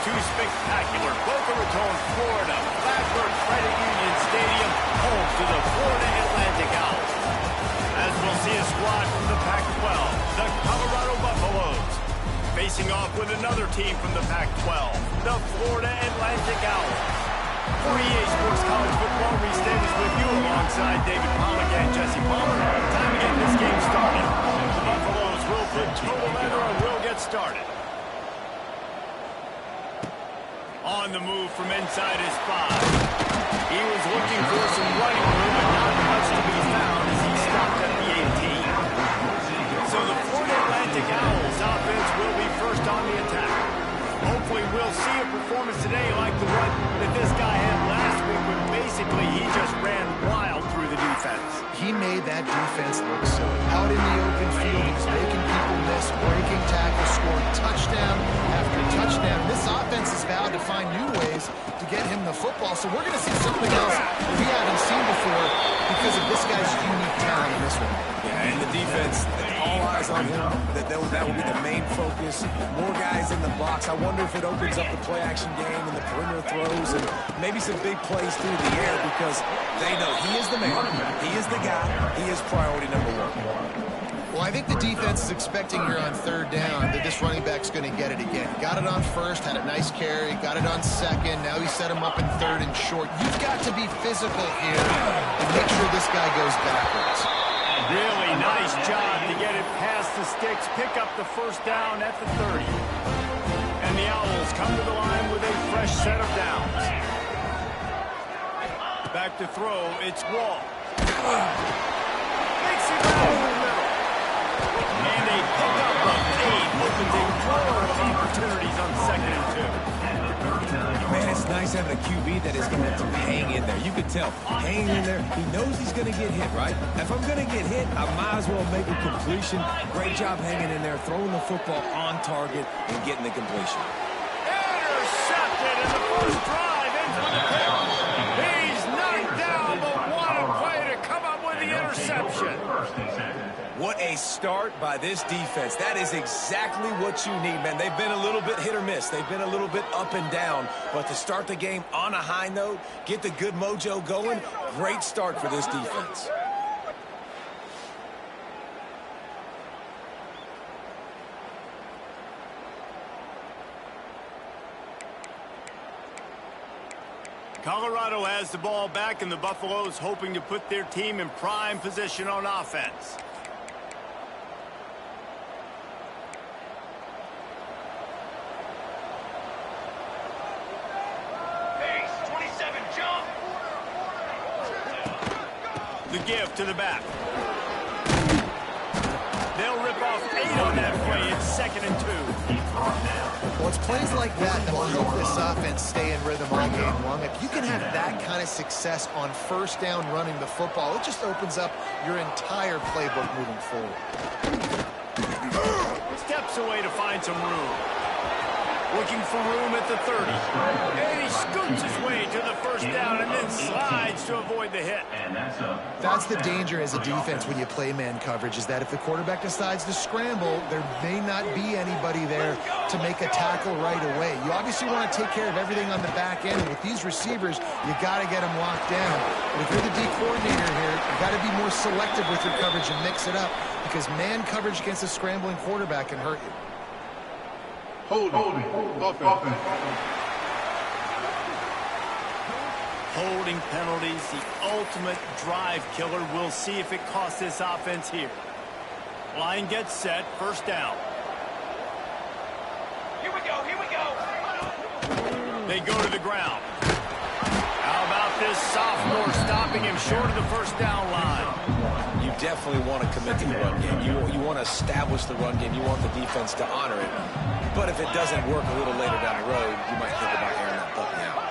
too spectacular. Boca Raton, Florida. Flatbush Credit Union Stadium, home to the Florida Atlantic Owls. As we'll see a squad from the Pac-12, the Colorado Buffaloes. Facing off with another team from the Pac-12, the Florida Atlantic Owls. For EA Sports College Football, Reese Davis with you alongside David Pollack and Jesse Palmer. Time to get this game started. The Buffaloes will put total leather and will get started. On the move from inside his 5. He was looking for some running room, but not much to be found as he stopped at the 18. So the Florida Atlantic Owls offense will be first on the attack. Hopefully we'll see a performance today like the one that this guy had last week when basically he just ran wild through the defense. He made that defense look silly. Out in the open field, he's making people miss, breaking tackles, scoring touchdown after touchdown. This offense has vowed to find new ways to get him the football, so we're going to see something else we haven't seen before because of this guy's unique talent in this one. Yeah, and the defense, all eyes on him. That will be the main focus. More guys in the box. I wonder if it opens up the play-action game and the perimeter throws and maybe some big plays through the air because they know he is the man, he is the guy, he is priority number 1. Well, I think the defense is expecting here on third down that this running back's going to get it again. Got it on first, had a nice carry, got it on second. Now he set him up in third and short. You've got to be physical here and make sure this guy goes backwards. Really nice job to get it past the sticks, pick up the first down at the 30. And the Owls come to the line with a fresh set of downs. Back to throw, it's Wall. Makes it out of the middle. And a pickup of 8 opens a floor of opportunities on 2nd and 2. Man, it's nice having a QB that is going to hang in there. You can tell, hanging in there, he knows he's going to get hit, right? If I'm going to get hit, I might as well make a completion. Great job hanging in there, throwing the football on target and getting the completion. Intercepted in the first drive, ends with a pick. He's knocked down, but what a play to come up with the interception. What a start by this defense. That is exactly what you need, man. They've been a little bit hit or miss. They've been a little bit up and down. But to start the game on a high note, get the good mojo going, great start for this defense. Colorado has the ball back, and the Buffaloes hoping to put their team in prime position on offense. The give to the back. They'll rip off 8 on that play. It's 2nd and 2. Well, it's plays like that that will help this offense stay in rhythm all game long. If you can have that kind of success on first down running the football, it just opens up your entire playbook moving forward. Steps away to find some room. Looking for room at the 30. And he scoots his way to the first down and then slides to avoid the hit. That's the danger as a defense when you play man coverage, is that if the quarterback decides to scramble, there may not be anybody there to make a tackle right away. You obviously want to take care of everything on the back end. And with these receivers, you got to get them locked down. But if you're the D coordinator here, you got to be more selective with your coverage and mix it up because man coverage against a scrambling quarterback can hurt you. Holding penalties, the ultimate drive killer. We'll see if it costs this offense here. Line gets set, first down. Here we go. They go to the ground. How about this sophomore stopping him short of the first down line? You definitely want to commit to the run game. You want to establish the run game. You want the defense to honor it. But if it doesn't work a little later down the road, you might think about airing that puppy out.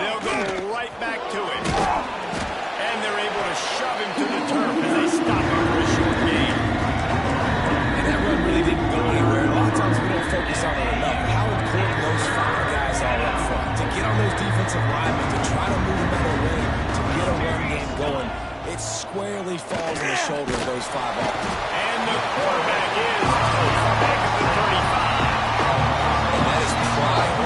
They'll go right back to it. And they're able to shove him to the turf as they stop him for a short gain. And that run really didn't go anywhere. A lot of times we don't focus on it enough. How important those 5 guys are up front. To get on those defensive linemen, to try to move them out of the way, to get a run game going. It squarely falls on the shoulder of those 5 offenses. And the quarterback is back at the 35. And that is prime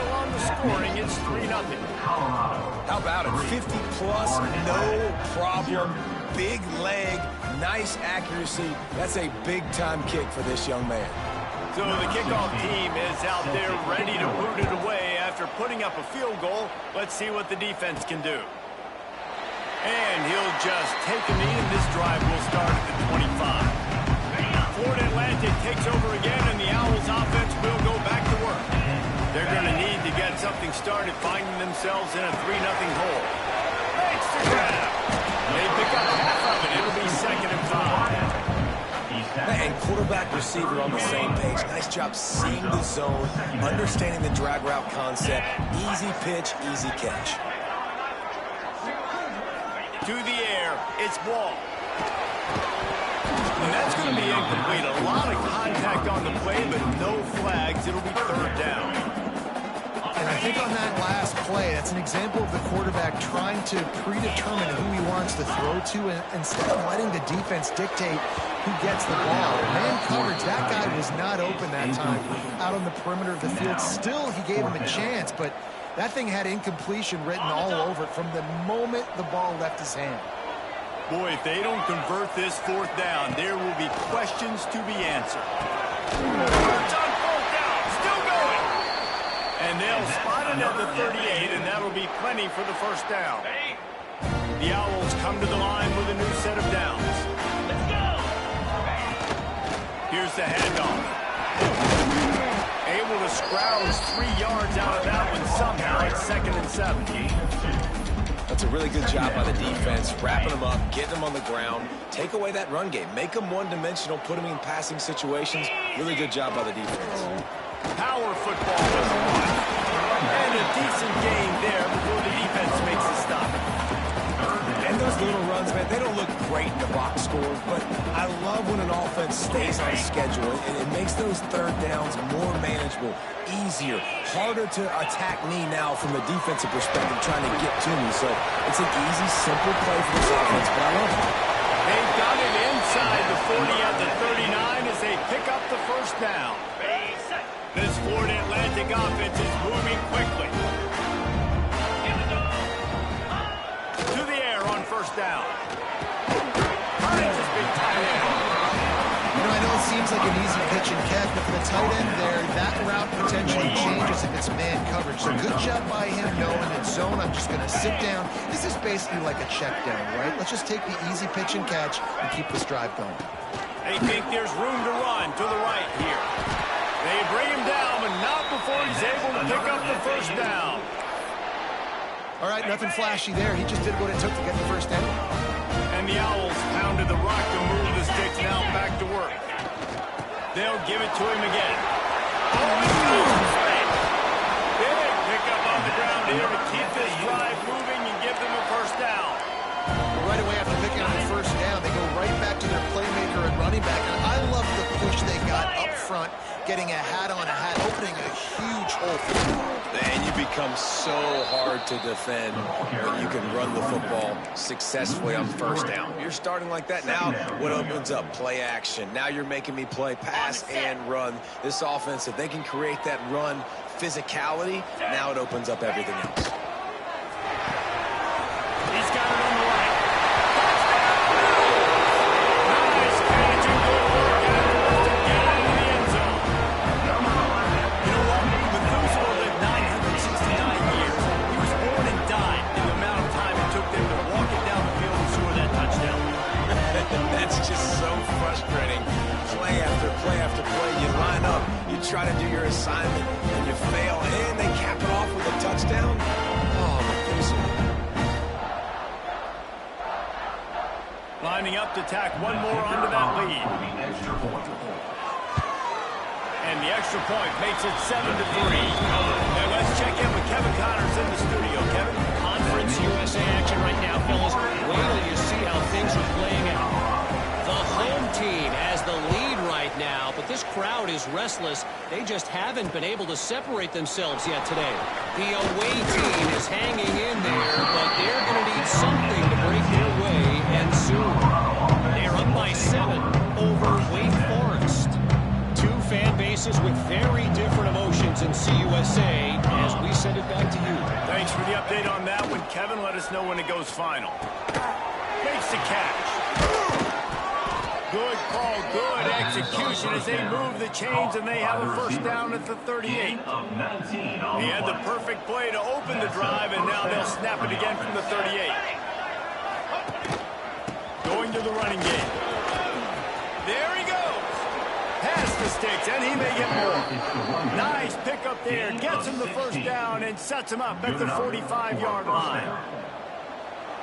still on the scoring. It's 3-0. How about it? 50-plus, no problem. Big leg, nice accuracy. That's a big-time kick for this young man. So the kickoff team is out there ready to boot it away after putting up a field goal. Let's see what the defense can do. And he'll just take a knee, and this drive will start at the 25. Florida Atlantic takes over again, and the Owls offense will go back to work. They're going to need to get something started, finding themselves in a 3-0 hole. Makes the grab. They pick up half of it. It'll be 2nd and 5. And quarterback receiver on the same page. Nice job seeing the zone, understanding the drag route concept. Easy pitch, easy catch. To the air, it's ball. And that's going to be incomplete. A lot of contact on the play, but no flags. It'll be 3rd down. And I think on that last play, that's an example of the quarterback trying to predetermine who he wants to throw to, and instead of letting the defense dictate who gets the ball. Man coverage, that guy was not open that time out on the perimeter of the field. Still, he gave him a chance, but that thing had incompletion written all over it from the moment the ball left his hand. Boy, if they don't convert this 4th down, there will be questions to be answered. It's on 4th down, still going. And they'll spot it at the 38, and that'll be plenty for the 1st down. The Owls come to the line with a new set of downs. Let's go. Here's the handoff. Able to scrounge 3 yards out of that one somehow. It's 2nd and 7. That's a really good job by the defense, wrapping them up, getting them on the ground, take away that run game, make them one-dimensional, put them in passing situations. Really good job by the defense. Power football was won. And a decent gain there before the defense makes a stop. And those little runs, man, they don't look great in the box score, but I love when an offense stays on schedule, and it makes those 3rd downs more manageable, easier, harder to attack me now from the defensive perspective trying to get to me. So it's an easy, simple play for this offense, but I love it. They've got it inside the 40 at the 39 as they pick up the 1st down. This Florida Atlantic offense is moving quickly. To the air on 1st down. I know it seems like an easy pitch and catch, but for the tight end there, that route potentially changes if it's man coverage. So good job by him knowing that zone, I'm just going to sit down. This is basically like a check down, right? Let's just take the easy pitch and catch and keep this drive going. They think there's room to run to the right here. They bring him down, but not before he's able to pick up the 1st down. All right, nothing flashy there. He just did what it took to get the 1st down. And the Owls pounded the rock to move the sticks now back to work. They'll give it to him again. Big pickup on the ground here to keep this drive moving and give them a 1st down. Well, right away after picking up the 1st down, they go right back to their playmaker and running back. And I love the push they got up front, getting a hat on a hat, opening a huge hole for them. And you become so hard to defend when you can run the football successfully on 1st down. You're starting like that. Now what opens up? Play action. Now you're making me play pass and run. This offense, if they can create that run physicality, now it opens up everything else. He's got it on the right. Nice catch and good work to get it in the end zone. You know what? Methuselah lived 969 years. He was born and died in the amount of time it took them to walk it down the field and score that touchdown. That's just so frustrating. Play after play after play. You line up, you try to do your assignment, and you fail, and they cap it off with a touchdown. Oh, Methuselah. Lining up to tack one more onto that lead. And the extra point makes it 7-3. Now let's check in with Kevin Connors in the studio. Kevin? Conference USA action right now, fellas. Wait till you see how things are playing out. The home team has the lead right now, but this crowd is restless. They just haven't been able to separate themselves yet today. The away team is hanging in there, but they're going to need something to break their way, and soon. They're up by 7 over Wake Forest. Two fan bases with very different emotions in CUSA as the update on that one, Kevin. Let us know when it goes final. Makes the catch. Good call, good execution as they move the chains, and they have a first down at the 38. He had the perfect play to open the drive, and now they'll snap it again from the 38. Going to the running game. There he goes. Past the sticks, and he may get more. Nice pickup there. Gets him the first down and sets him up at the 45-yard line.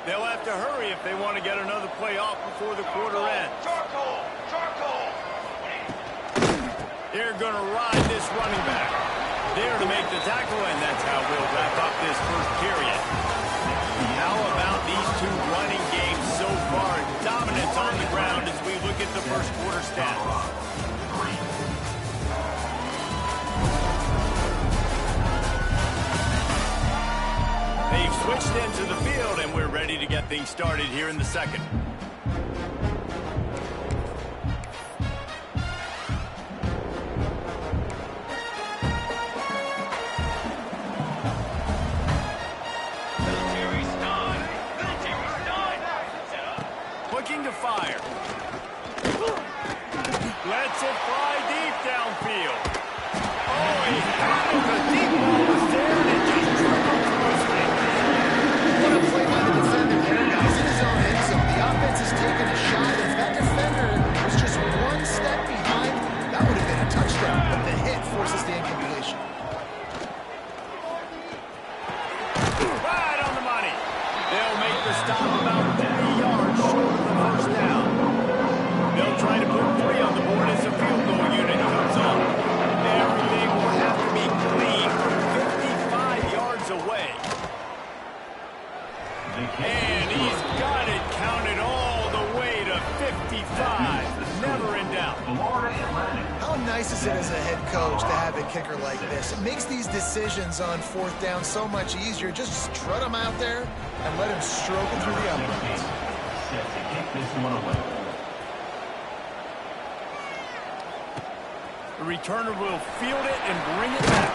They'll have to hurry if they want to get another play off before the quarter ends. They're going to ride this running back. There to make the tackle, and that's how we'll wrap up this first period. How about these two running games so far? Dominance on the ground as we look at the first quarter stats. They've switched into the field, and we're ready to get things started here in the second. Looking to fire. Lets it fly deep downfield. Oh, he handled the deep ball was there, and it just tripled through his fingers. What a play by the defender there, guys. In his own end zone, the offense has taken a shot. If that defender was just one step behind, that would have been a touchdown. But the hit forces the incompletion. Right on the money. They'll make the stop about 3 yards short of the first down. They'll try to put 3 on the board as the field goal unit comes on. Everything will have to be clean from 55 yards away. And he's got it counted all the way to 55. Never in doubt. How nice is it as a head coach to have a kicker like this? It makes these decisions on fourth down so much easier. Just strut him out there and let him stroke it through the uprights. The returner will field it and bring it back.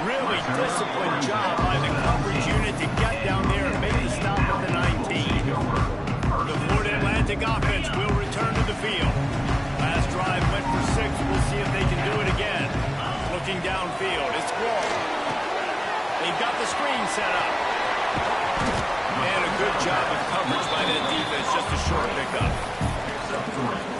Really disciplined job by the coverage unit to get down there and make the stop at the 19. The Florida Atlantic offense will return to the field. Last drive went for 6. We'll see if they can do it again. Looking downfield, it's Wall. They've got the screen set up. And a good job of coverage by that defense, just a short pickup.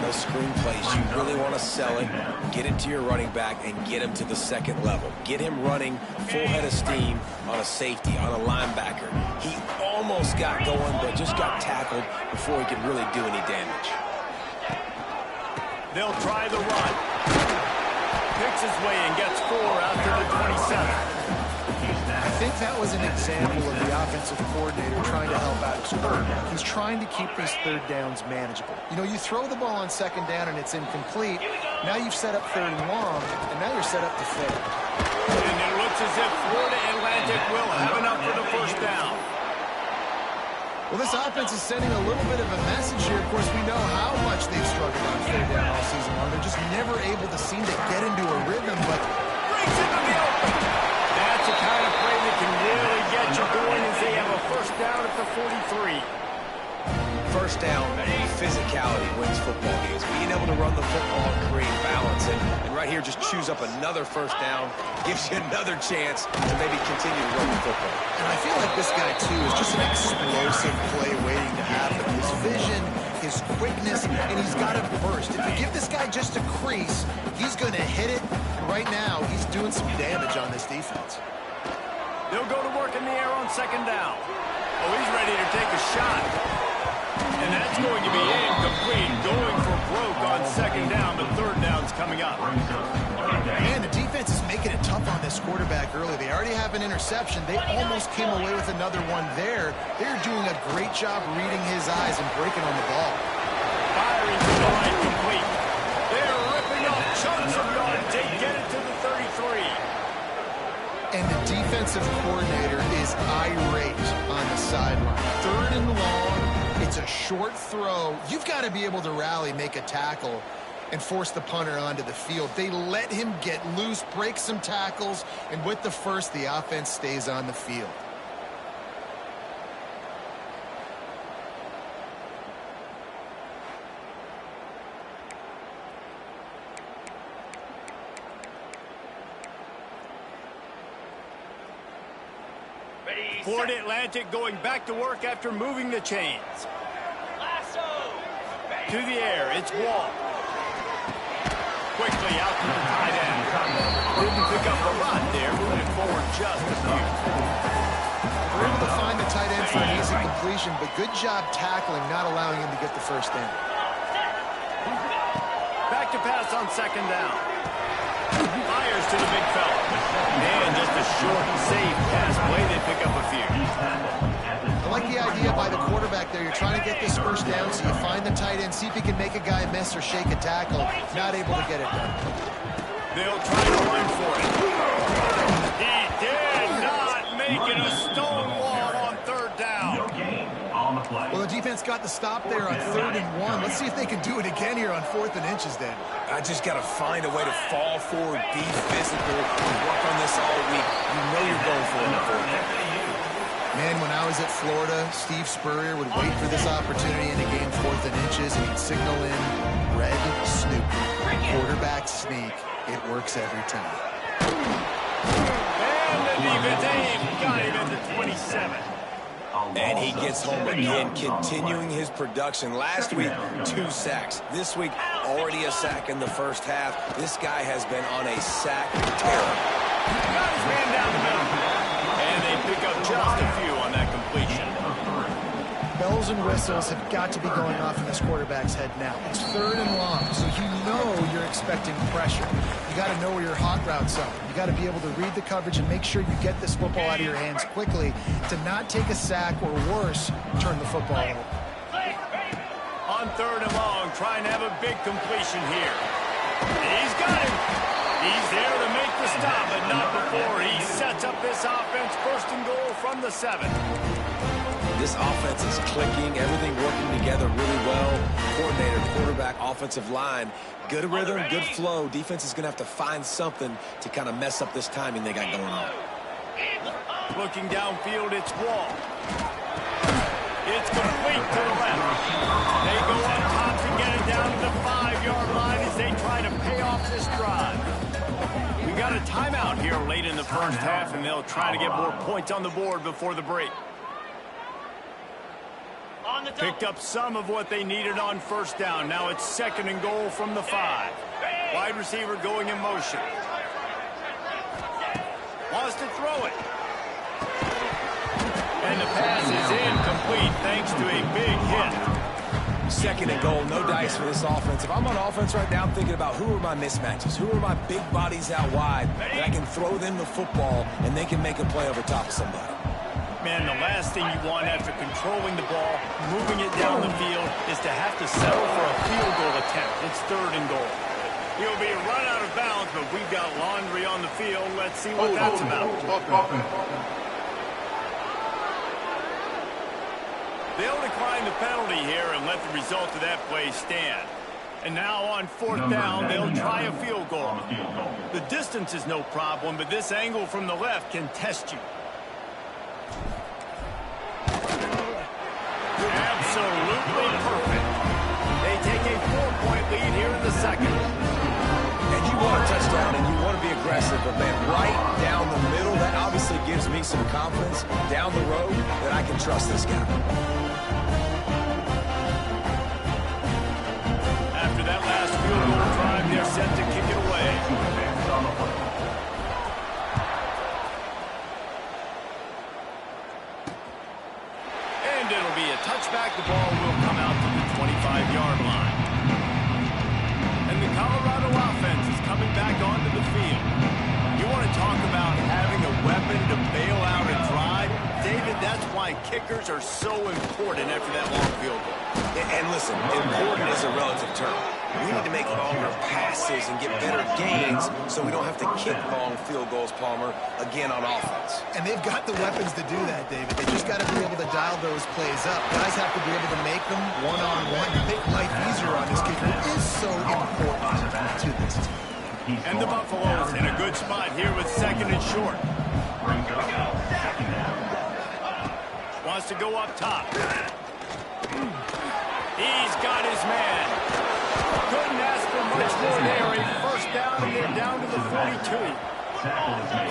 Those screen plays, you really want to sell it, get it to your running back, and get him to the second level. Get him running full head of steam on a safety, on a linebacker. He almost got going, but just got tackled before he could really do any damage. They'll try the run. Picks his way and gets 4 after the 27. I think that was an example of the offensive coordinator trying to help out his quarterback. He's trying to keep his third downs manageable. You know, you throw the ball on second down and it's incomplete. Now you've set up third and long, and now you're set up to fail. And it looks as if Florida Atlantic will have enough for the first down. Well, this offense is sending a little bit of a message here. Of course, we know how much they've struggled on third down all season long. They're just never able to seem to get into a rhythm, but Breaks into the open. That's the kind of play that can really get you going as they have a first down at the 43. First down, physicality wins football games. Being able to run the football and create balance. And right here, just choose up another first down. Gives you another chance to maybe continue to run the football. And I feel like this guy, too, is just an explosive play waiting to happen. His vision, his quickness, and he's got a burst. If you give this guy just a crease, he's going to hit it. And right now, he's doing some damage on this defense. They'll go to work in the air on second down. Oh, he's ready to take a shot. And that's going to be incomplete. Going for broke on second down, but third down's coming up. Man, the defense is making it tough on this quarterback early. They already have an interception. They almost came away with another one there. They're doing a great job reading his eyes and breaking on the ball. Firing to the right, complete. They're ripping up chunks of yards. They get it to the 33. And the defensive coordinator is irate on the sideline. Third and long. It's a short throw. You've got to be able to rally, make a tackle. and force the punter onto the field. They let him get loose, break some tackles, and with the first, the offense stays on the field. Florida Atlantic going back to work after moving the chains. To the air, it's Wall. Quickly out to the tight end. Didn't pick up a lot there, moving forward just a few. We're able to find the tight end for an easy completion, but good job tackling, not allowing him to get the first down. Back to pass on second down. Fires to the big fella. And just a short, safe pass play. They pick up a few. I like the idea by the quarterback there. You're trying to get this first down, so you find the tight end, see if he can make a guy miss or shake a tackle. Not able to get it done. They'll try to run for it. He did not make it a stone wall on third down. Well, the defense got the stop there on 3rd and 1. Let's see if they can do it again here on 4th and inches, then. I just got to find a way to fall forward, be physical, work on this all week. You know you're going for it on 4th down. Man, when I was at Florida, Steve Spurrier would wait for this opportunity in a game 4th and inches, and he'd signal in red Snoopy. Quarterback sneak. It works every time. And the defense got him at the 27. And he gets home again, continuing his production. Last week, 2 sacks. This week, already a sack in the first half. This guy has been on a sack terror. Got his man down the middle. And they pick up just a few on that completion. Bells and whistles have got to be going off in this quarterback's head now. It's 3rd and long, so you know you're expecting pressure. You got to know where your hot routes are. You got to be able to read the coverage and make sure you get this football out of your hands quickly to not take a sack or worse, turn the football over. On 3rd and long, trying to have a big completion here. He's got him. He's there to make the stop, but not before he sets up this offense. 1st and goal from the 7. This offense is clicking, everything working together really well. Coordinator, quarterback, offensive line, good rhythm, good flow. Defense is going to have to find something to kind of mess up this timing they got going on. Looking downfield, it's Wall. It's complete to the left. They go up top to get it down to the 5-yard line as they try to pay off this drive. We got a timeout here late in the first half, and they'll try to get more points on the board before the break. Picked up some of what they needed on 1st down. Now it's 2nd and goal from the 5. Wide receiver going in motion. Wants to throw it. And the pass is incomplete thanks to a big hit. 2nd and goal, no dice for this offense. If I'm on offense right now, I'm thinking about who are my mismatches? Who are my big bodies out wide that I can throw them the football and they can make a play over top of somebody? Man, the last thing you want after controlling the ball, moving it down the field, is to have to settle for a field goal attempt. It's 3rd and goal. He'll be run out of bounds, but we've got laundry on the field. Let's see what that's about. They'll decline the penalty here and let the result of that play stand. And now on 4th down, they'll try a field goal. The distance is no problem, but this angle from the left can test you. Absolutely perfect. They take a 4-point lead here in the 2nd. And you want a touchdown and you want to be aggressive, but man, right down the middle, that obviously gives me some confidence down the road that I can trust this guy. After that last field goal drive, they're set to kick it away. And it'll be a touchback. The ball will come out to the 25-yard line. And the Colorado offense is coming back onto the field. You want to talk about having a weapon to bail out a drive? David, that's why kickers are so important after that long field goal. And listen, important is a relative term. We need to make longer passes and get better gains so we don't have to kick long field goals, Palmer, again on offense. And they've got the weapons to do that, David. They just got to be able to dial those plays up. Guys have to be able to make them one-on-one to make life easier on this kicker. It is so important to this team. And the Buffaloes in a good spot here with second and short. Wants to go up top. He's got his man. Couldn't ask for much more there. A first down, and they're down to the 42.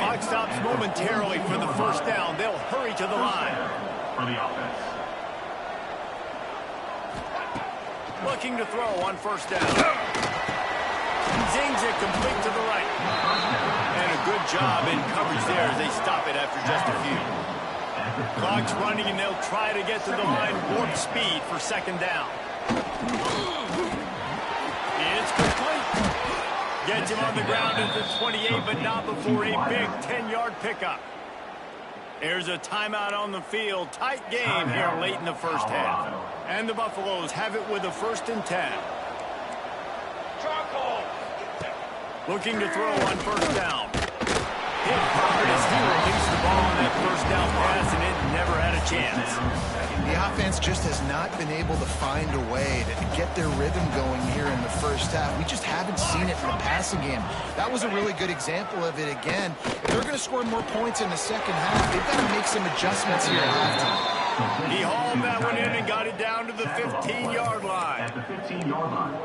Clock stops momentarily for the first down. They'll hurry to the line. For the offense. Looking to throw on first down. Zings it complete to the right. And a good job in coverage there as they stop it after just a few. Clock's running, and they'll try to get to the line warp speed for second down. It's complete. Gets him on the ground at the 28, but not before a big 10-yard pickup. There's a timeout on the field. Tight game here late in the first half. And the Buffaloes have it with a 1st and 10. Looking to throw on first down. Hit hard as he released the ball on that first down pass, and it never had a chance. The offense just has not been able to find a way to get their rhythm going here in the first half. We just haven't seen it in the passing game. That was a really good example of it again. If they're going to score more points in the second half, they've got to make some adjustments here at halftime. He hauled that one in and got it down to the 15-yard line.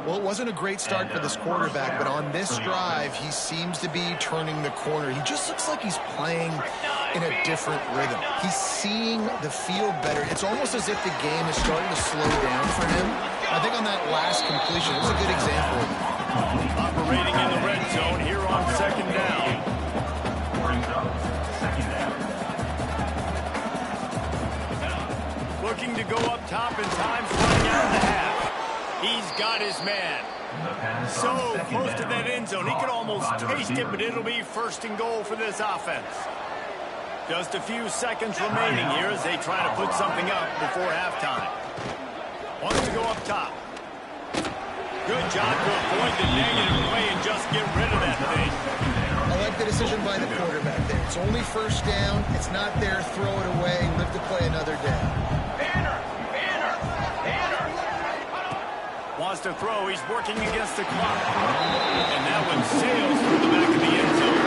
Well, it wasn't a great start for this quarterback, but on this drive, he seems to be turning the corner. He just looks like he's playing in a different rhythm. He's seeing the field better. It's almost as if the game is starting to slow down for him. I think on that last completion, it was a good example. Operating in the red zone here on second down. Looking to go up top, and time's running out of the half. He's got his man. So close to that end zone, he could almost taste it, but it'll be 1st and goal for this offense. Just a few seconds remaining here as they try to put something up before halftime. Wants to go up top. Good job to avoid the negative play and just get rid of that thing. I like the decision by the quarterback there. It's only first down. It's not there. Throw it away. Live to play another day. Wants to throw. He's working against the clock. And that one sails through the back of the end zone.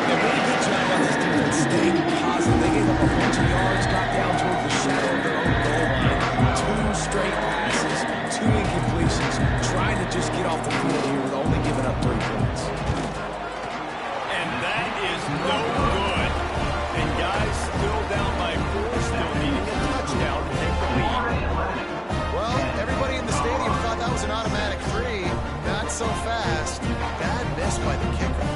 They did a good job on this defense, staying positive. They gave up a bunch of yards, got down toward the shadow of their own goal line. 2 straight passes, 2 incompletions, trying to just get off the field here with only giving up 3 points. And that is no good. And guys still down by 4, still needing a touchdown to take the lead. Well, everybody in the stadium thought that was an automatic 3. Not so fast. Bad miss by the kicker.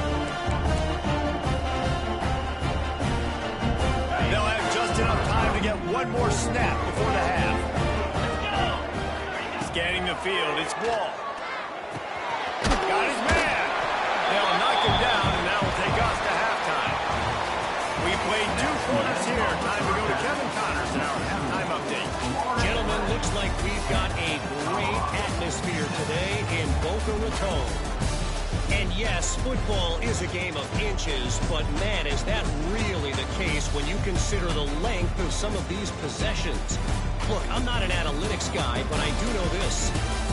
They'll have just enough time to get one more snap before the half. Scanning the field, it's Wall. Got his man. They'll knock him down, and that will take us to halftime. We played 2 quarters here. Time to go to Kevin Connors in our halftime update. Gentlemen, looks like we've got a great atmosphere today in Boca Raton. And yes, football is a game of inches, but man, is that really the case when you consider the length of some of these possessions. Look, I'm not an analytics guy, but I do know this.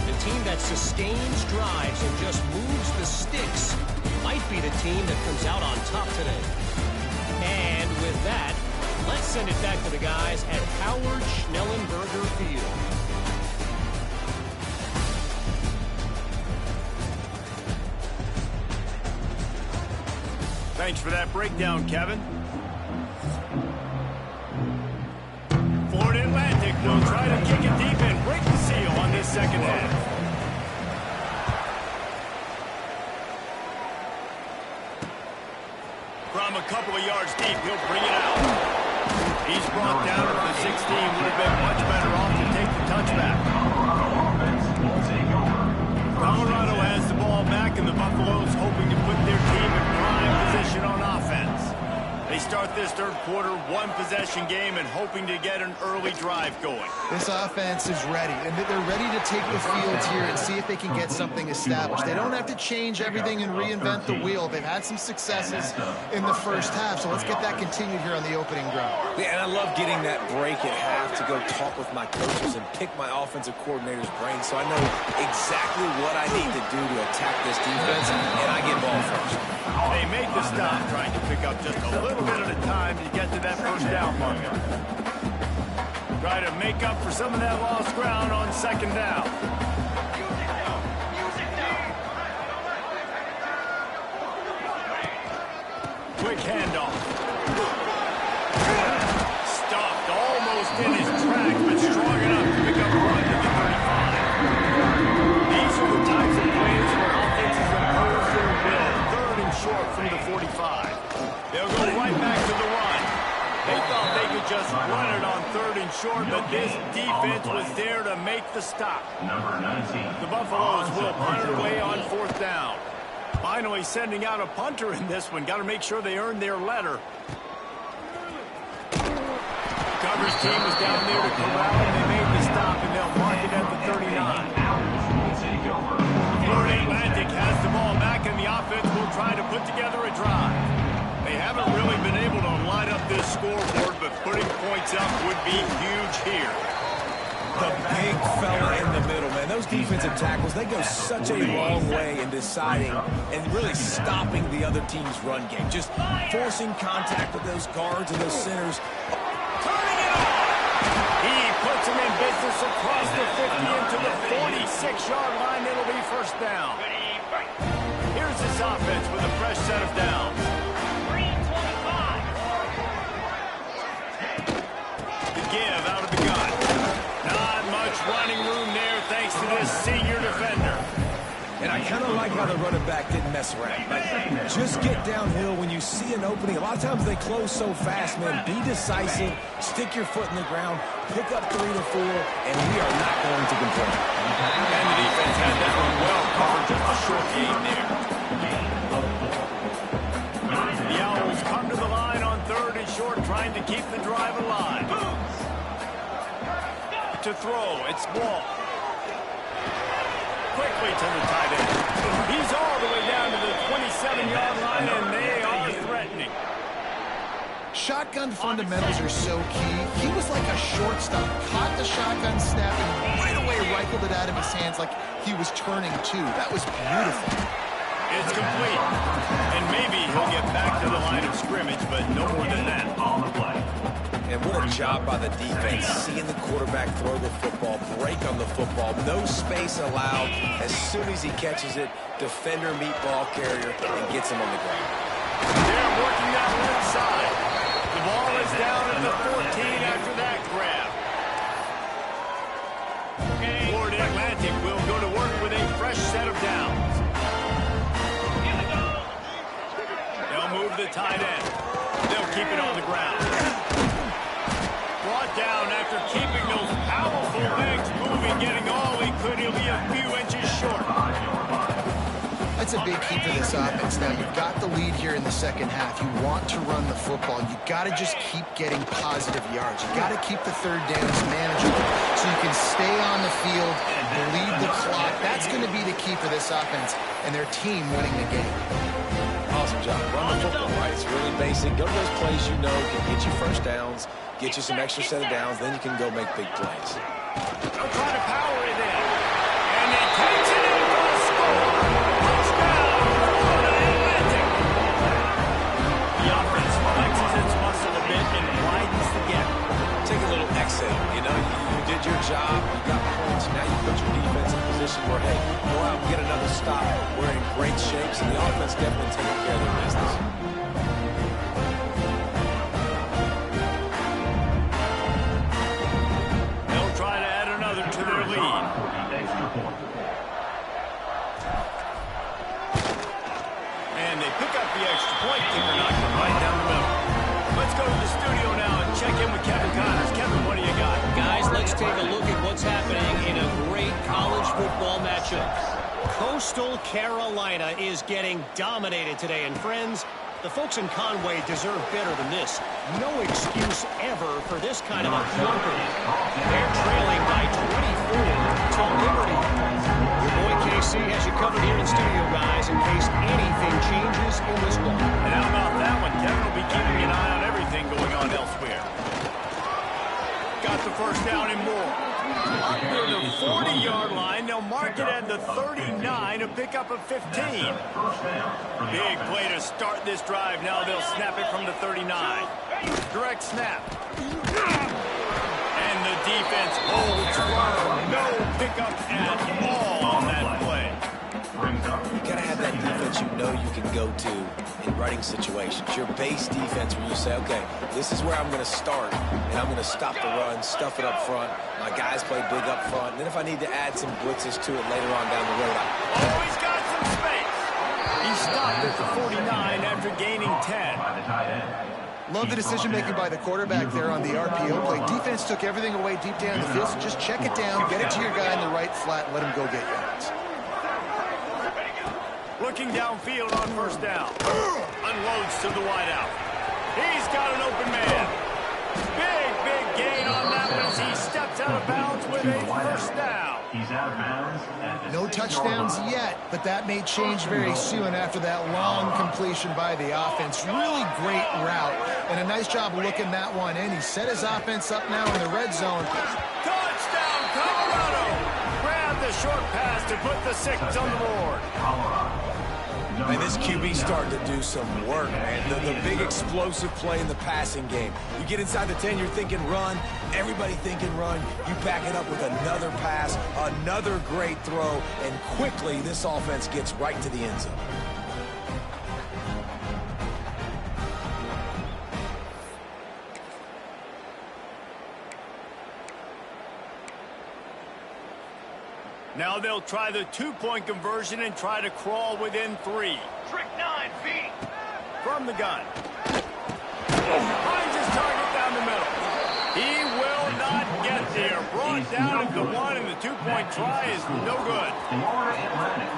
The team that sustains drives and just moves the sticks might be the team that comes out on top today. And with that, let's send it back to the guys at Howard Schnellenberger Field. Thanks for that breakdown, Kevin. Florida Atlantic will try to kick it deep and break the seal on this second half. From a couple of yards deep, he'll bring it out. He's brought down at the 16. Would have been much better off to take the touchback. Colorado has the ball back, and the Buffaloes hoping to put their team in prime position on offense. They start this third quarter, one-possession game, and hoping to get an early drive going. This offense is ready, and they're ready to take the field here and see if they can get something established. They don't have to change everything and reinvent the wheel. They've had some successes in the first half, so let's get that continued here on the opening drive. Yeah, and I love getting that break at half to go talk with my coaches and pick my offensive coordinator's brain so I know exactly what I need to do to attack this defense, and I get ball first. They make the stop, trying to pick up just a little bit at a time to get to that first down marker. Try to make up for some of that lost ground on second down. Quick handoff. Stopped almost in his tracks, but strong enough to pick up a run to the 35. These are the types of plays where offenses impose their will. Third and short from the 45. They'll go right back to the run. They thought they could just run it on third and short, but this defense was there to make the stop. The Buffaloes will punt it away on fourth down. Finally sending out a punter in this one. Got to make sure they earn their letter. Coverage team was down there to corral, and they made the stop, and they'll mark it at the 39. Florida Atlantic has the ball back, and the offense will try to put together a drive. They haven't really been able to line up this scoreboard, but putting points up would be huge here. The big fella in the middle, man. Those defensive tackles, they go such a long way in deciding and really stopping the other team's run game. Just forcing contact with those guards and those centers. Turning it on! He puts him in business across the 50 into the 46-yard line. It'll be first down. Here's this offense with a fresh set of downs. The give out of the gun. Not much running room there thanks to this senior defender. And I kind of like how the running back didn't mess around. Like, just get downhill when you see an opening. A lot of times they close so fast, man. Be decisive, stick your foot in the ground, pick up 3 to 4, and we are not going to complain. And the defense had that one well covered, just a short gain there. The Owls come to the line on third and short, trying to keep the drive alive. To throw, it's Wall. Quickly to the tight end. He's all the way down to the 27-yard line, and they are threatening. Shotgun fundamentals are so key. He was like a shortstop. Caught the shotgun snap and right away rifled it out of his hands like he was turning two. That was beautiful. It's complete. And maybe he'll get back to the line of scrimmage, but no more than that. And what a job by the defense, seeing the quarterback throw the football, break on the football, no space allowed. As soon as he catches it, defender meet ball carrier and gets him on the ground. They're working that left side. The ball is down at the 14 after that grab. Florida Atlantic will go to work with a fresh set of downs. They'll move the tight end. They'll keep it on the ground. Brought down after keeping those powerful legs moving, getting all he could. He'll be a few inches short. That's a big key for this offense. Now, you've got the lead here in the second half. You want to run the football. You got to just keep getting positive yards. You got to keep the third downs manageable so you can stay on the field, bleed the clock. That's going to be the key for this offense and their team winning the game. Awesome job. Run the football, right? It's really basic. Go to those plays you know can get you first downs, get you some extra set of downs, then you can go make big plays. They'll try to power it in. And he takes it in for a score. Touchdown, Florida Atlantic. The offense flexes its muscle a bit and widens the gap. Take a little exit. You know, you did your job. You got points. Now you put your defense in a position where, hey, go out and get another stop. We're in great shape, so the offense definitely taking care of their business. They'll try to add another to their lead. And they pick up the extra point. Kicker knocks it right down the middle. Let's go to the studio now and check in with Kevin Connors. Kevin, what do you got? Guys, let's take a look at what's happening in a great college football matchup. Coastal Carolina is getting dominated today. And friends, The folks in Conway deserve better than this. No excuse ever for this kind of a clunker. They're trailing by 24 to Liberty. Your boy KC has you covered here in studio, guys, in case anything changes in this one. And how about that one? Kevin will be keeping an eye on everything going on elsewhere. Got the first down and more. Under the 40-yard line, they'll mark it at the 39 to pick up a 15. Big play to start this drive. Now they'll snap it from the 39. Direct snap. And the defense holds firm. No pickup at all on that play. You gotta have that defense you know you can go to in running situations. Your base defense where you say, okay, this is where I'm going to start, and I'm going to stop the run, stuff it up front. My guys play big up front. And then if I need to add some blitzes to it later on down the road, oh, he's got some space. He stopped at the 49 after gaining 10. Love the decision-making by the quarterback there on the RPO play. Defense took everything away deep down the field, so just check it down, get it to your guy in the right flat, and let him go get yards. Looking downfield on first down. Unloads to the wideout. He's got an open man. Big gain on that one as he steps out of bounds with a first down. He's out of bounds. No touchdowns yet, but that may change very soon after that long completion by the offense. Really great route, and a nice job of looking that one in. He set his offense up now in the red zone. Touchdown, Colorado! Grab the short pass to put the 6 on the board. man, this QB starting to do some work, man. The big explosive play in the passing game. You get inside the 10, you're thinking run. Everybody thinking run. You back it up with another pass, another great throw, and quickly this offense gets right to the end zone. Now they'll try the two-point conversion and try to crawl within 3. Trick 9 feet. From the gun. Finds his target down the middle. He will not get there. Brought down at the 1, and the two-point try is no good. Florida Atlantic,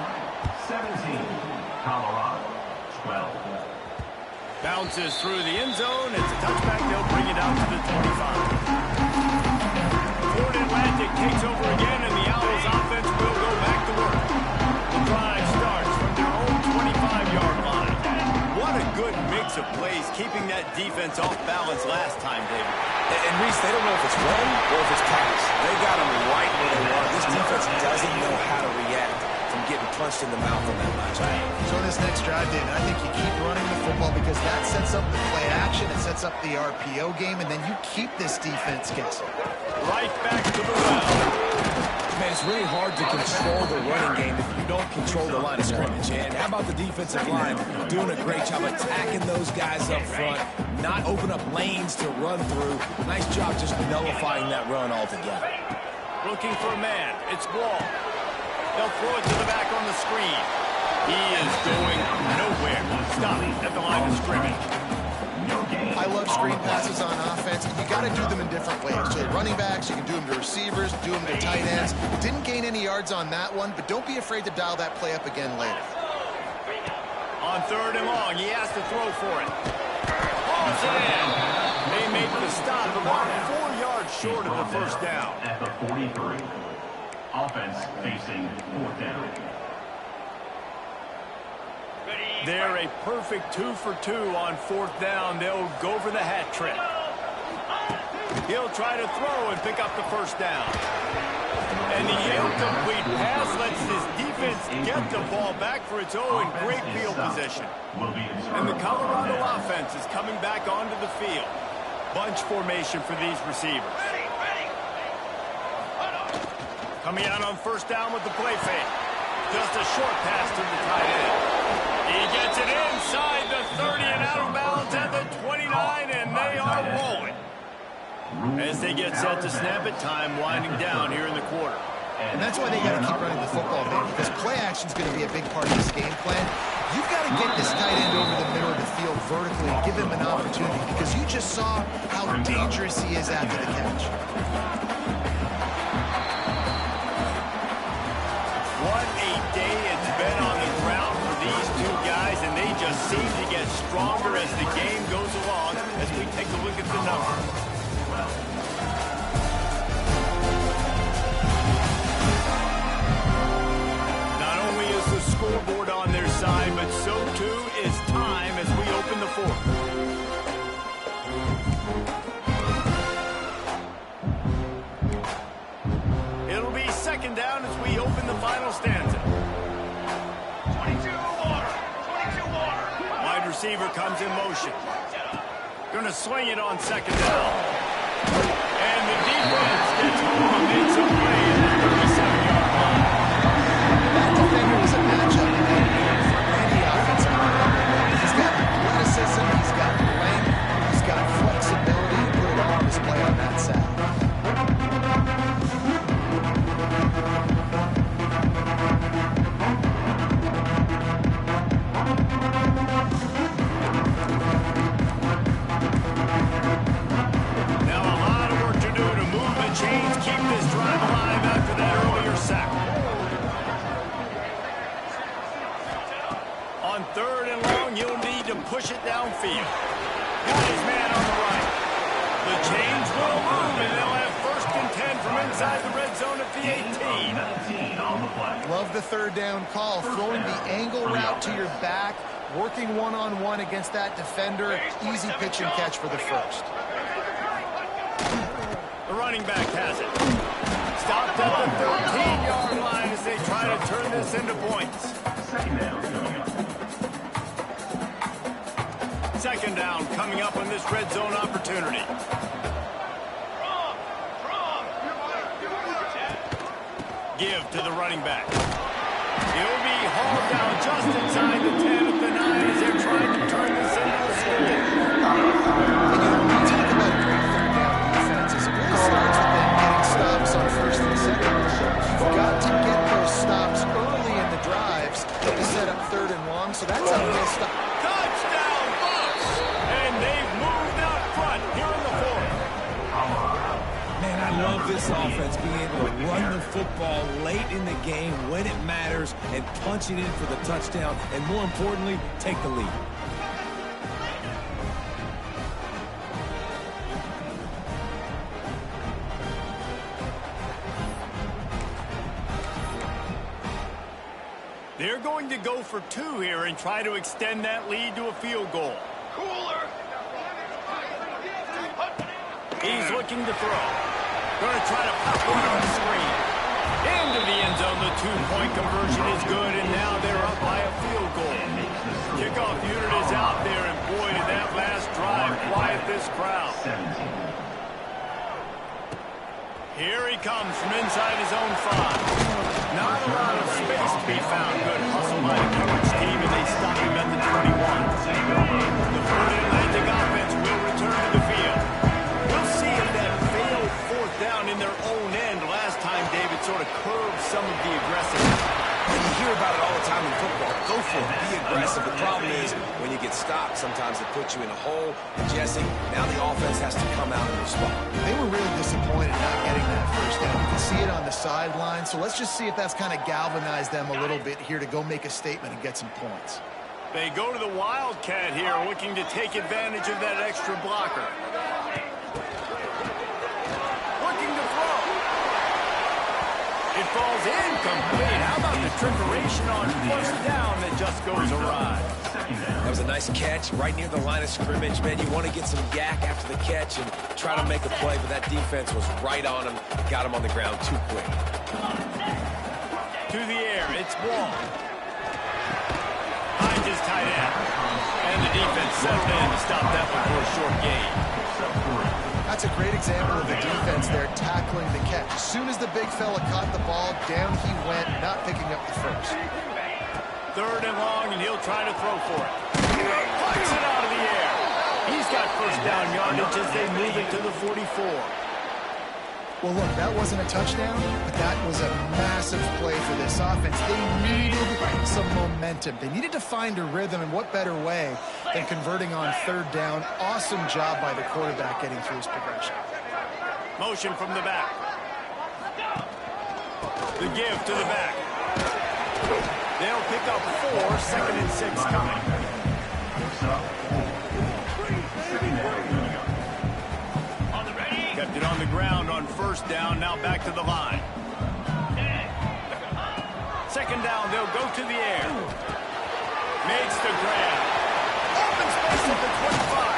17. Colorado, 12. Bounces through the end zone. It's a touchback. They'll bring it out to the 25. Florida Atlantic takes over again, and the Owls offense will go back to work. The drive starts from their own 25-yard line. What a good mix of plays, keeping that defense off balance last time, David. And Reese, they don't know if it's run or if it's pass. They got them right where they want. This defense doesn't know how to react from getting punched in the mouth on that last drive. So this next drive, David, I think you keep running the football because that sets up the play action, it sets up the RPO game, and then you keep this defense guessing. Right back to the well. Man, it's really hard to control the running game if you don't control the line of scrimmage. And how about the defensive line doing a great job attacking those guys up front, not open up lanes to run through. Nice job just nullifying that run altogether. Looking for a man. It's Wall. They'll throw it to the back on the screen. He is going nowhere. Stopping at the line of scrimmage. I love screen passes on offense. You got to do them in different ways. To the running backs, you can do them to receivers, do them to tight ends. Didn't gain any yards on that one, but don't be afraid to dial that play up again later. On 3rd and long, he has to throw for it. Hauls it in. They make the stop about 4 yards short of the first down. At the 43. Offense facing 4th down. They're a perfect 2 for 2 on 4th down. They'll go for the hat trick. He'll try to throw and pick up the first down. And the incomplete pass lets his defense get the ball back for its own great field position. And the Colorado offense is coming back onto the field. Bunch formation for these receivers. Coming out on 1st down with the play fake. Just a short pass to the tight end. He gets it inside the 30 and out of bounds at the 29, and they are rolling. As they get set to snap it, time winding down here in the quarter. And that's why they got to keep running the football, man, because play action is going to be a big part of this game plan. You've got to get this tight end over the middle of the field vertically and give him an opportunity, because you just saw how dangerous he is after the catch. What a day it's been on the ground for these two guys, and they just seem to get stronger as the game goes along as we take a look at the numbers. Not only is the scoreboard on their side, but so too is time as we open the fourth. It'll be second down as we open the final stanza. 22 water. 22 water. Wide receiver comes in motion. Going to swing it on second down. And the defense gets home amid some play at the 37-yard line. That defender is a matchup for any offensive player. He's got athleticism, he's got length, he's got flexibility to put it all on display on that side. Now a lot of work to do to move the chains, keep this drive alive after that earlier sack. On third and long, he'll need to push it downfield. Got his man on the right. The chains will move, and they'll have first and 10 from inside the red zone at the 18. 19 on the play. Love the third down call, throwing the angle route to your back, working one-on-one against that defender. Easy pitch and catch for the first. The running back has it. Stopped at the 13-yard line as they try to turn this into points. Second down coming up. Second down coming up on this red zone opportunity. Give to the running back. He'll be hauled down just inside the 10 at the 9 as they're trying to turn this into a score. And you know, when you talk about great third down defenses, it really starts with them getting stops on first and second. You've got to get those stops early in the drives to set up third and long, so that's a real stop. Touchdown, Bucks! And they've moved out front here in the fourth. Man, I love this offense being able to run the football late in the game when it matters and punch it in for the touchdown, and more importantly, take the lead. They're going to go for two here and try to extend that lead to a field goal. He's looking to throw. Going to try to pop one on the screen. Into the end zone. The two-point conversion is good, and now they're up by a field goal. Kickoff unit is out there, and boy, did that last drive quiet this crowd. 17. Here he comes from inside his own 5. Not a lot of space to be found. Good hustle by the coverage team, and they stop him at the 21. The Florida Atlantic offense will return to the field. We'll see if that failed fourth down in their own end last time David sort of curbed some of the aggressiveness. And you hear about it all the time in football. Go for it. Be aggressive. The problem is when you get stopped, sometimes it puts you in a hole. And Jesse, now the offense has to come out and respond. They were really disappointed not getting that first down. You can see it on the sideline, so let's just see if that's kind of galvanized them a little bit here to go make a statement and get some points. They go to the Wildcat here, looking to take advantage of that extra blocker. Looking to throw. It falls incomplete. How about the trickeration on first down that just goes awry? That was a nice catch right near the line of scrimmage. Man, you want to get some yak after the catch and try to make a play, but that defense was right on him. Got him on the ground too quick. To the air, it's Wall. Finds his tight end. And the defense settled in to stop that one for a short gain. That's a great example of the defense there tackling the catch. As soon as the big fella caught the ball, down he went, not picking up the first. Third and long, and he'll try to throw for it. Flies it out of the air. He's got first down yardage as they move it to the 44. Well, look, that wasn't a touchdown, but that was a massive play for this offense. They needed some momentum. They needed to find a rhythm, and what better way than converting on third down. Awesome job by the quarterback getting through his progression. Motion from the back. The give to the back. They'll pick up 4, 2nd and 6 coming. ground on first down. Now back to the line. Second down, they'll go to the air. Makes the grab. Open space at the 25.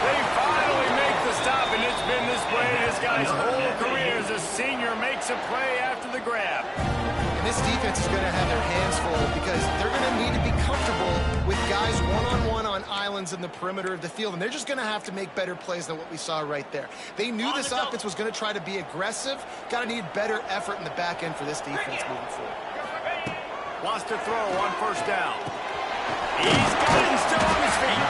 They finally make the stop, and it's been this way this guy's whole career as a senior makes a play after the grab. And this defense is going to have their hands full because they're going to need to be comfortable with guys one-on-one on islands in the perimeter of the field, and they're just going to have to make better plays than what we saw right there. They knew this offense was going to try to be aggressive. Got to need better effort in the back end for this defense moving forward. Wants to throw on first down. He's got it and still on his feet.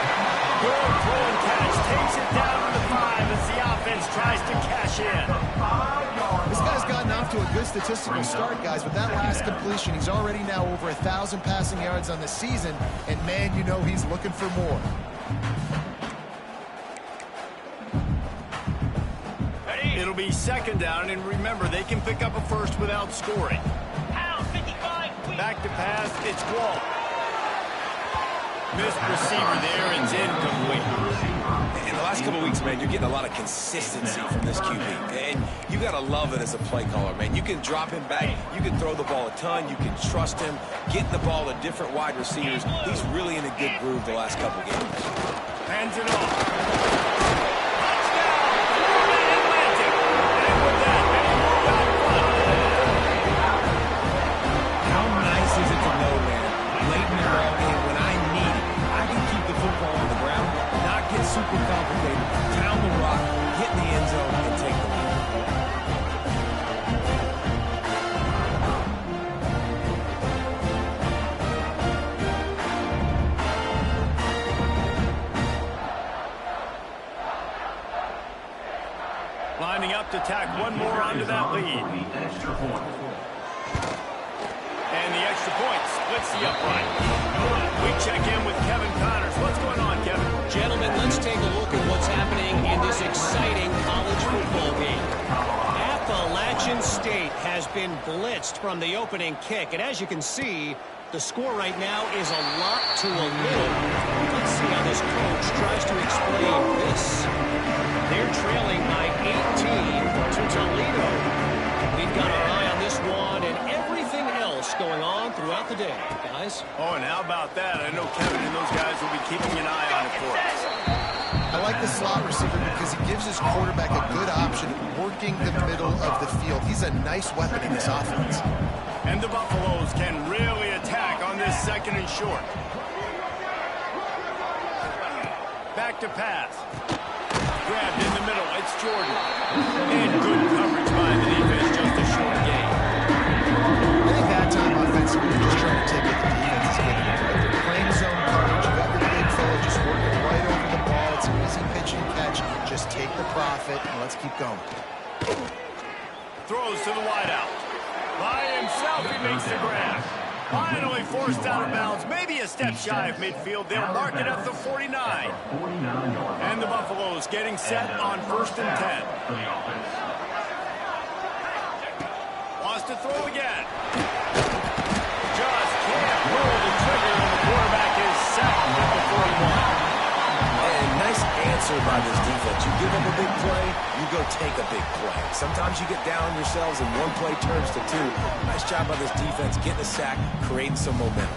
Good throw and catch. Takes it down to the 5 as the offense tries to cash in. This guy's gotten off to a good statistical start, guys. With that last completion, he's already now over 1,000 passing yards on the season. And, man, you know he's looking for more. It'll be second down, and remember, they can pick up a first without scoring. Back to pass, it's Wall. Missed receiver there, it's incomplete. In the last couple of weeks, man, you're getting a lot of consistency from this QB. And you got to love it as a play caller, man. You can drop him back. You can throw the ball a ton. You can trust him, getting the ball to different wide receivers. He's really in a good groove the last couple of games. Hands it off. Super complicated, pound the rock, hit the end zone, and take the lead. Lining up to tack one more onto that lead. And the extra point splits the upright. We check in with Kevin Connors. What's going on, Kevin? Gentlemen, let's take a look at what's happening in this exciting college football game. Appalachian State has been blitzed from the opening kick, and as you can see, the score right now is a lot to a little. Let's see how this coach tries to explain this. They're trailing by 18 to Toledo. We've got our eye on this one and everything else going on throughout the day, guys. Oh, and how about that? I know Kevin and those guys will be keeping an eye on it for us. I like the slot receiver because he gives his quarterback a good option working the middle of the field. He's a nice weapon in this offense. And the Buffaloes can really attack on this second and short. Back to pass. Grabbed in the middle. It's Jordan. And good coverage by the defense. Just a short gain. I think that time offensively, we're just trying to take what the defense is giving them. Playing zone coverage, you got your big fella just working right over the ball. It's an easy pitch and catch. Just take the profit, and let's keep going. Throws to the wideout. By himself, he makes the grab. Finally forced out of bounds. Maybe a step shy of midfield. They'll mark it at the 49. And the Buffaloes getting set on 1st and 10. Wants to throw again. Just can't pull the trigger, and the quarterback is sacked at the 41. And nice answer by this defense. You give them a big play, you go take a big play. Sometimes you get down on yourselves and one play turns to two. Nice job by this defense getting a sack, creating some momentum.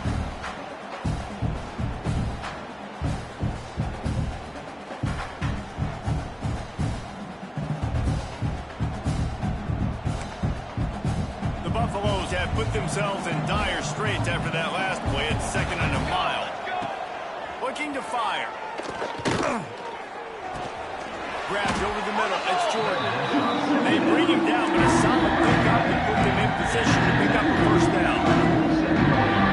The Buffaloes have put themselves in dire straits after that last play. It's 2nd and a mile. Looking to fire. Grabbed over the middle. It's Jordan. They bring him down, but a solid pickup and put them in position to pick up a first down.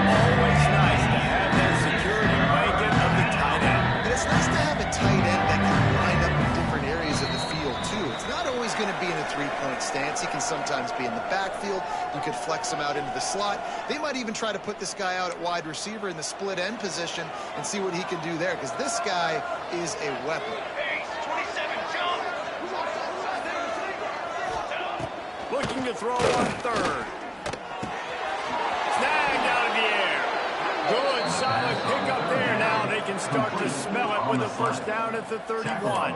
Always nice to have that security blanket of the tight end. And it's nice to have a tight end that can line up in different areas of the field, too. It's not always going to be in a three-point stance. He can sometimes be in the backfield. You could flex him out into the slot. They might even try to put this guy out at wide receiver in the split end position and see what he can do there, because this guy is a weapon. Looking to throw on 3rd. Snagged out of the air. Good, solid pickup there. Now they can can start to smell it with a first down at the 31.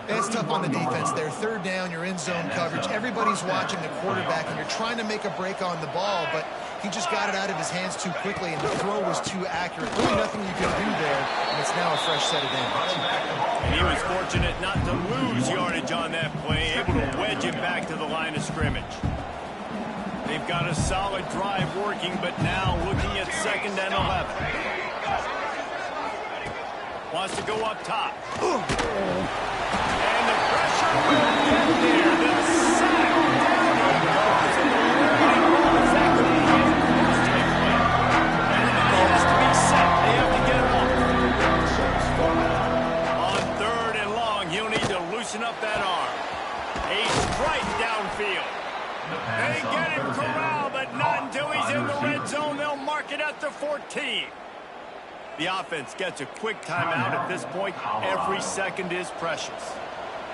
It's tough on the defense there. Third down, you're in zone coverage. Everybody's watching the quarterback, and you're trying to make a break on the ball, but he just got it out of his hands too quickly, and the throw was too accurate. Really nothing you can do there, and it's now a fresh set of downs. And he was fortunate not to lose yardage on that play, able to wedge it back to the line of scrimmage. They've got a solid drive working, but now looking at 2nd and 11. Wants to go up top. And the pressure will get there. The sack down he goes. And the running ball is actually in play. And it has to be set. They have to get it off. On 3rd and long, he'll need to loosen up that arm. A strike downfield. They get him corralled, but not until he's in the red zone. They'll mark it at the 14. The offense gets a quick timeout at this point. Every second is precious.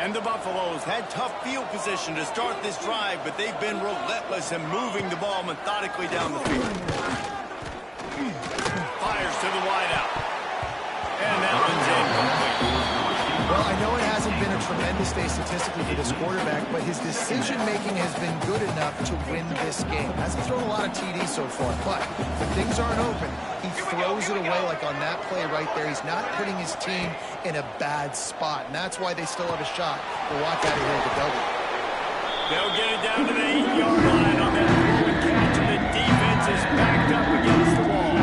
And the Buffaloes had tough field position to start this drive, but they've been relentless in moving the ball methodically down the field. Fires to the wideout. And that one's incomplete. Well, I know it hasn't been a tremendous day statistically for this quarterback, but his decision-making has been good enough to win this game. Hasn't thrown a lot of TDs so far, but when things aren't open, he throws it away like on that play right there. He's not putting his team in a bad spot, and that's why they still have a shot to walk out of here with a double. They'll get it down to the 8-yard line on that throw and catch, and the defense is backed up against the wall.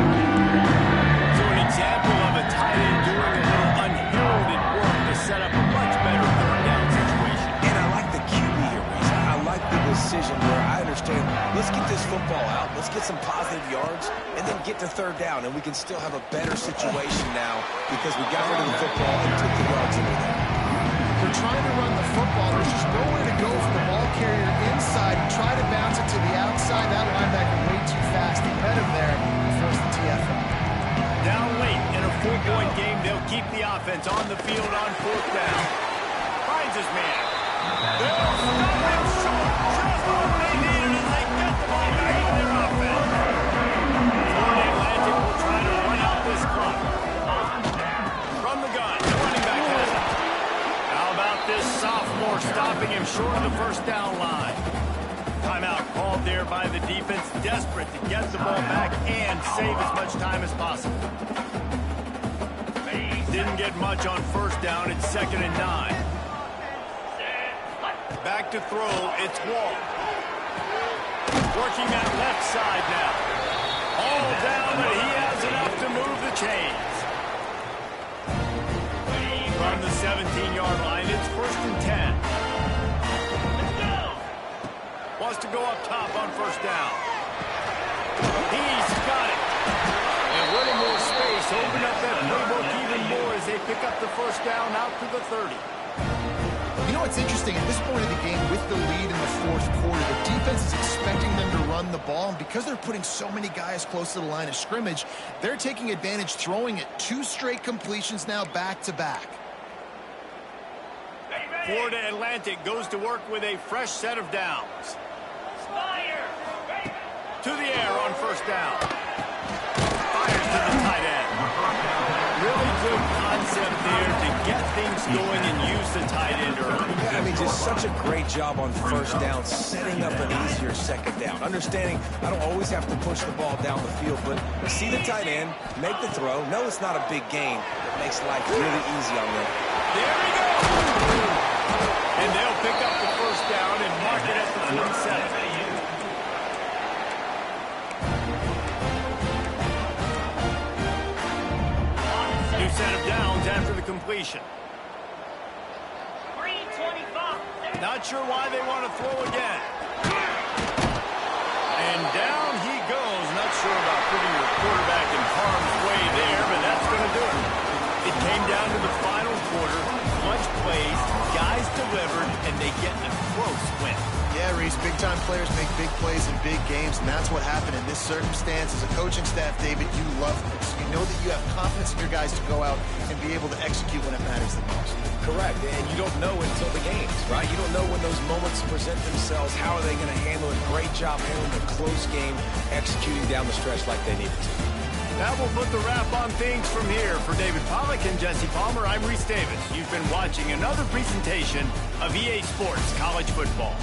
So an example of a tight end doing a little unheralded work to set up a much better 3rd down situation. And I like the QB here, Reese. I like the decision where I understand, let's get this football out, let's get some positive yards, and then get to 3rd down, and we can still have a better situation now because we got rid of the football and took the yards into there. They're trying to run the football. There's just nowhere to go for the ball carrier inside. He tried to bounce it to the outside. That linebacker way too fast. He met him there and forced the TFL. Down late in a 4-point game, they'll keep the offense on the field on 4th down. Finds his man. They'll stop him short. Just what they needed as they get the ball back in their offense. Florida Atlantic will try to run out this clock. From the gun, the running back has it. How about this sophomore stopping him short of the 1st down line? Timeout called there by the defense, desperate to get the ball back and save as much time as possible. Didn't get much on 1st down. It's 2nd and 9. Back to throw. It's Wall. Working that left side now. All down, but he has enough to move the chains. From the 17-yard line, it's 1st and 10. Wants to go up top on 1st down. He's got it. And a little more space. Open up that playbook even more as they pick up the 1st down out to the 30. You know what's interesting? At this point of the game, with the lead in the 4th quarter, the defense is expecting them to run the ball. And because they're putting so many guys close to the line of scrimmage, they're taking advantage, throwing it 2 straight completions now back-to-back. Florida Atlantic goes to work with a fresh set of downs. To the air on 1st down. Fires to the tight end. Really good concept there to get things going and use the tight end early. Yeah, I mean, just such a great job on 1st down, setting up an easier 2nd down. Understanding I don't always have to push the ball down the field, but see the tight end, make the throw. No, it's not a big game. It makes life really easy on them. There we go. And they'll pick up the 1st down and mark it at the 47. New set of downs after the completion. 325. Not sure why they want to throw again. And down he goes. Not sure about putting your quarterback in harm's way there, but that's going to do it. It came down to the final quarter. Clutch plays, guys delivered, and they get a close win. Yeah, Reese, big-time players make big plays in big games, and that's what happened in this circumstance. As a coaching staff, David, you love this. You know that you have confidence in your guys to go out and be able to execute when it matters the most. Correct, and you don't know until the games, right? You don't know when those moments present themselves. How are they going to handle it? Great job handling a close game, executing down the stretch like they needed to. That will put the wrap on things from here. For David Pollack and Jesse Palmer, I'm Reese Davis. You've been watching another presentation of EA Sports College Football.